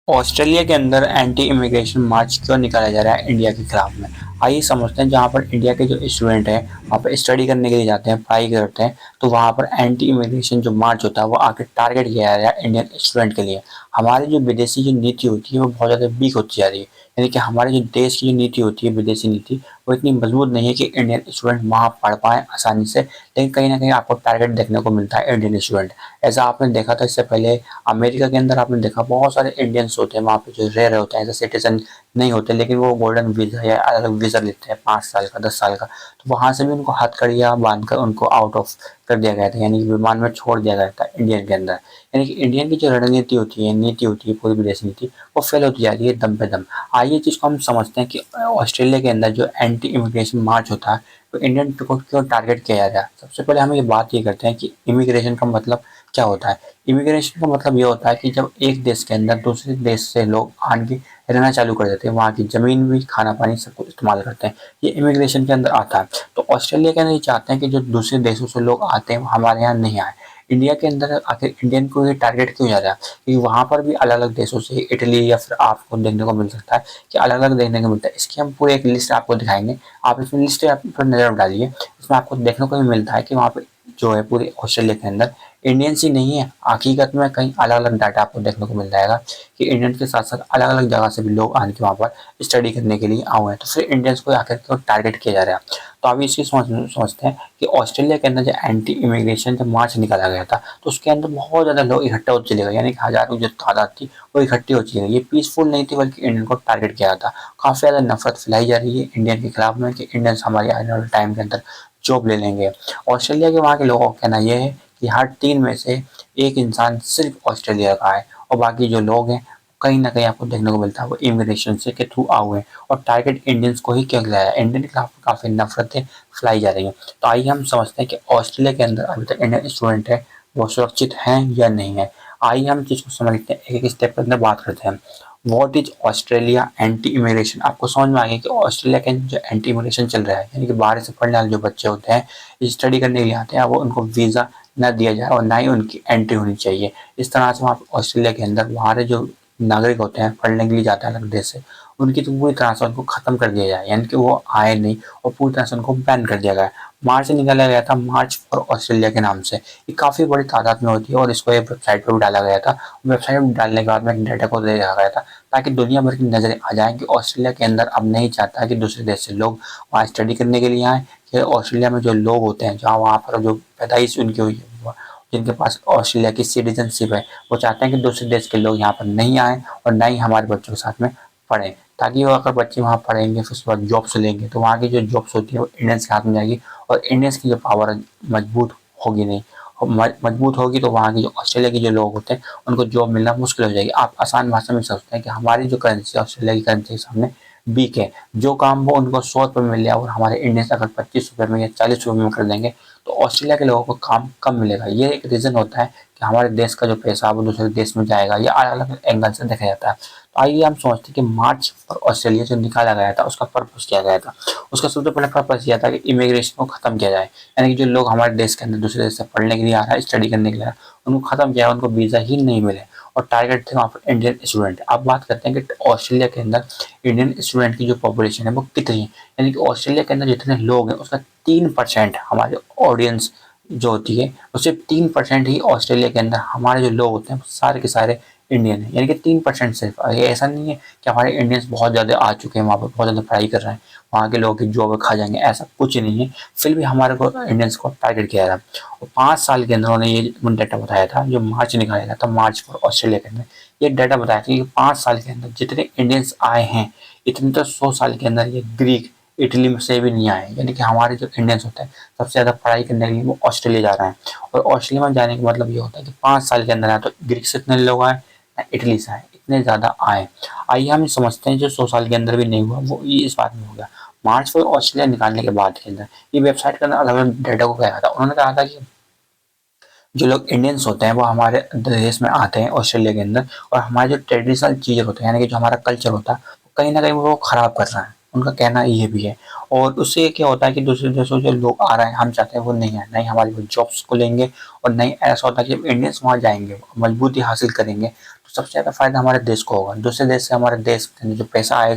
Australia के अंदर anti immigration मार्च क्यों निकाला जा रहा है इंडिया के खिलाफ में। आइए समझते हैं। जहाँ पर इंडिया के जो स्टूडेंट हैं वहाँ पर स्टडी करने के लिए जाते हैं, पढ़ाई करते हैं, तो वहाँ पर एंटी इमिग्रेशन जो मार्च होता है वो आके टारगेट किया जा रहा है इंडियन स्टूडेंट के लिए। हमारी जो विदेशी जो नीति होती है वो बहुत ज़्यादा वीक होती जा रही है। यानी कि हमारे जो देश की जो नीति होती है, विदेशी नीति, वो इतनी मजबूत नहीं है कि इंडियन स्टूडेंट वहाँ पढ़ पाए आसानी से। लेकिन कहीं ना कहीं आपको टारगेट देखने को मिलता है इंडियन स्टूडेंट। ऐसा आपने देखा था इससे पहले अमेरिका के अंदर। आपने देखा बहुत सारे इंडियंस होते हैं वहाँ पे जो रह रहे होते हैं, एज ए सिटीजन नहीं होते, लेकिन वो गोल्डन वीज़ा या अलग वीज़ा लेते हैं 5 साल का, 10 साल का। तो वहाँ से भी उनको हथकड़ियाँ बांध कर उनको आउट ऑफ कर दिया गया था, यानी कि विमान में छोड़ दिया गया था इंडियन के अंदर। यानी कि इंडियन की जो रणनीति होती है, नीति होती है, पूरी विदेश नीति, वो फेल होती जा रही है दम पे दम। आइए चीज़ को हम समझते हैं कि ऑस्ट्रेलिया के अंदर जो एंटी इमिग्रेशन मार्च होता है तो इंडियन को क्यों टारगेट किया जा रहा है। सबसे पहले हम ये बात ये करते हैं कि इमिग्रेशन का मतलब क्या होता है। इमिग्रेशन का मतलब ये होता है कि जब एक देश के अंदर दूसरे देश से लोग आके रहना चालू कर देते हैं, वहाँ की ज़मीन भी, खाना पानी सब कुछ इस्तेमाल करते हैं, ये इमिग्रेशन के अंदर आता है। तो ऑस्ट्रेलिया के अंदर ये चाहते हैं कि जो दूसरे देशों से लोग आते हैं वो हमारे यहाँ नहीं आए। इंडिया के अंदर आखिर इंडियन को ये टारगेट क्यों जा रहा है, क्योंकि वहाँ पर भी अलग अलग देशों से, इटली या फिर आपको देखने को मिल सकता है कि अलग अलग देखने को मिलता है। इसकी हम पूरी एक लिस्ट आपको दिखाएंगे। आप इसमें लिस्ट पर नज़र डालिए, इसमें आपको देखने को भी मिलता है कि वहाँ पर जो है पूरे ऑस्ट्रेलिया के अंदर इंडियंस ही नहीं है, हकीकत में कहीं अलग अलग डाटा आपको देखने को मिल जाएगा कि इंडियन के साथ साथ अलग अलग जगह से भी लोग आने के वहाँ पर स्टडी करने के लिए आए हुए हैं। तो फिर इंडियंस को आकर क्यों टारगेट किया जा रहा है। तो अभी इसकी समझते हैं कि ऑस्ट्रेलिया के अंदर जो एंटी इमिग्रेशन जब मार्च निकाला गया था तो उसके अंदर बहुत ज़्यादा लोग इकट्ठे हो चले गए, यानी कि हज़ारों जो तादाद थी वो इकट्ठी हो चली गई। ये पीसफुल नहीं थी, बल्कि इंडियन को टारगेट किया था। काफ़ी ज़्यादा नफरत फैलाई जा रही है इंडियन के खिलाफ में कि इंडियंस हमारे आने वाले टाइम के अंदर जॉब ले लेंगे। ऑस्ट्रेलिया के वहाँ के लोगों का कहना यह है कि हर 3 में से एक इंसान सिर्फ ऑस्ट्रेलिया का है और बाकी जो लोग हैं कहीं ना कहीं आपको देखने को मिलता है वो इमिग्रेशन से के थ्रू आए हुए हैं। और टारगेट इंडियंस को ही क्यों किया है, इंडियन के खिलाफ काफ़ी नफरतें फैलाई जा रही हैं। तो आइए हम समझते हैं कि ऑस्ट्रेलिया के अंदर अभी तक इंडियन स्टूडेंट है वो सुरक्षित हैं या नहीं है। आइए हम चीज़ को समझते हैं, एक एक स्टेप के अंदर बात करते हैं। What is Australia anti immigration. आपको समझ में आ गया कि ऑस्ट्रेलिया के अंदर जो एंटी इमिग्रेशन चल रहा है, यानी कि बाहर से पढ़ने वाले जो बच्चे होते हैं, स्टडी करने के लिए आते हैं, वो उनको वीज़ा ना दिया जाए और ना ही उनकी एंट्री होनी चाहिए। इस तरह से वहाँ ऑस्ट्रेलिया के अंदर बाहर जो नागरिक होते हैं पढ़ने के लिए जाते हैं अलग देश से, उनकी तो पूरी तरह से उनको खत्म कर दिया जाए, यानी कि वो आए नहीं और पूरी तरह से उनको बैन कर दिया गया। मार्च निकाला गया था, मार्च फॉर ऑस्ट्रेलिया के नाम से। ये काफ़ी बड़ी तादाद में होती है और इसको एक वेबसाइट पर भी डाला गया था। वेबसाइट पर डालने के बाद में डाटा को दे रखा गया था ताकि दुनिया भर की नज़रें आ जाएं कि ऑस्ट्रेलिया के अंदर अब नहीं चाहता कि दूसरे देश से लोग वहाँ स्टडी करने के लिए आएँ। कि ऑस्ट्रेलिया में जो लोग होते हैं, जहाँ वहाँ पर जो पैदाइश उनकी हुई है, जिनके पास ऑस्ट्रेलिया की सिटीजनशिप है, वो चाहते हैं कि दूसरे देश के लोग यहाँ पर नहीं आएँ और ना ही हमारे बच्चों के साथ में पढ़ें, ताकि वो अगर बच्चे वहाँ पढ़ेंगे फिर उसके बाद जॉब्स लेंगे तो वहाँ की जो जॉब्स होती है वो इंडियंस के हाथ में जाएगी और इंडियंस की जो पावर मजबूत होगी नहीं। और मजबूत होगी तो वहाँ की जो ऑस्ट्रेलिया के जो लोग होते हैं उनको जॉब मिलना मुश्किल हो जाएगी। आप आसान भाषा में समझते हैं कि हमारी जो करेंसी है ऑस्ट्रेलिया की करेंसी के सामने वीक है। जो काम वो उनको 100 रुपये में मिले और हमारे इंडियंस अगर 25 रुपये में या 40 रुपये में कर देंगे तो ऑस्ट्रेलिया के लोगों को काम कम मिलेगा। ये एक रीज़न होता है कि हमारे देश का जो पैसा वो दूसरे देश में जाएगा। ये अलग अलग एंगल से देखा जाता है। तो आइए हम सोचते हैं कि मार्च पर ऑस्ट्रेलिया जो निकाला गया था उसका पर्पस किया गया था। उसका सबसे पहले पर्पस यह था कि इमिग्रेशन को खत्म किया जाए, यानी कि जो लोग हमारे देश के अंदर दूसरे देश से पढ़ने के लिए आ रहा है, स्टडी करने के लिए आ रहा है, उनको खत्म किया, उनको वीज़ा ही नहीं मिले। और टारगेट थे वहाँ पर इंडियन स्टूडेंट। अब बात करते हैं कि ऑस्ट्रेलिया के अंदर इंडियन स्टूडेंट की जो पॉपुलेशन है वो कितनी है। यानी कि ऑस्ट्रेलिया के अंदर जितने लोग हैं उसका 3% हमारे ऑडियंस जो होती है, वो सिर्फ 3% ही ऑस्ट्रेलिया के अंदर हमारे जो लोग होते हैं सारे के सारे इंडियन है। यानी कि 3% सिर्फ। ये ऐसा नहीं है कि हमारे इंडियंस बहुत ज़्यादा आ चुके हैं वहाँ पर, बहुत ज़्यादा पढ़ाई कर रहे हैं, वहाँ के लोग की जॉब खा जाएंगे, ऐसा कुछ नहीं है। फिर भी हमारे को इंडियंस को टारगेट किया था और 5 साल के अंदर उन्होंने ये डाटा बताया था, जो मार्च निकाला गया था, मार्च फॉर ऑस्ट्रेलिया के अंदर ये डाटा बताया था कि 5 साल के अंदर जितने इंडियंस आए हैं इतने तो 100 साल के अंदर ये ग्रीक, इटली में से भी नहीं आए। यानी कि हमारे जो इंडियंस होते हैं सबसे ज़्यादा पढ़ाई करने के लिए वो ऑस्ट्रेलिया जा रहे हैं। और ऑस्ट्रेलिया में जाने का मतलब ये होता है कि 5 साल के अंदर आए तो ग्रीक से इतने लोग आए ना इटली से आए, इतने ज़्यादा आए। आइए हम समझते हैं जो 100 साल के अंदर भी नहीं हुआ वो ये इस बात में हो गया। मार्च फॉर ऑस्ट्रेलिया निकालने के बाद के अंदर ये वेबसाइट के अंदर अलग अलग डाटा को कहा था। उन्होंने कहा था कि जो लोग इंडियंस होते हैं वो हमारे देश में आते हैं ऑस्ट्रेलिया के अंदर और हमारे जो ट्रेडिशनल चीज़ें होते हैं, यानी कि जो हमारा कल्चर होता है, कहीं ना कहीं वो ख़राब कर रहा है। उनका कहना ये भी है। और उससे क्या होता है कि दूसरे देशों से लोग आ रहे हैं, हम चाहते हैं वो नहीं आए, नहीं हमारी वो जॉब्स को लेंगे और नहीं ऐसा होता है कि जब इंडियंस वहाँ जाएंगे मजबूती हासिल करेंगे तो सबसे ज़्यादा फायदा हमारे देश को होगा। दूसरे देश से हमारे देश में जो पैसा आएगा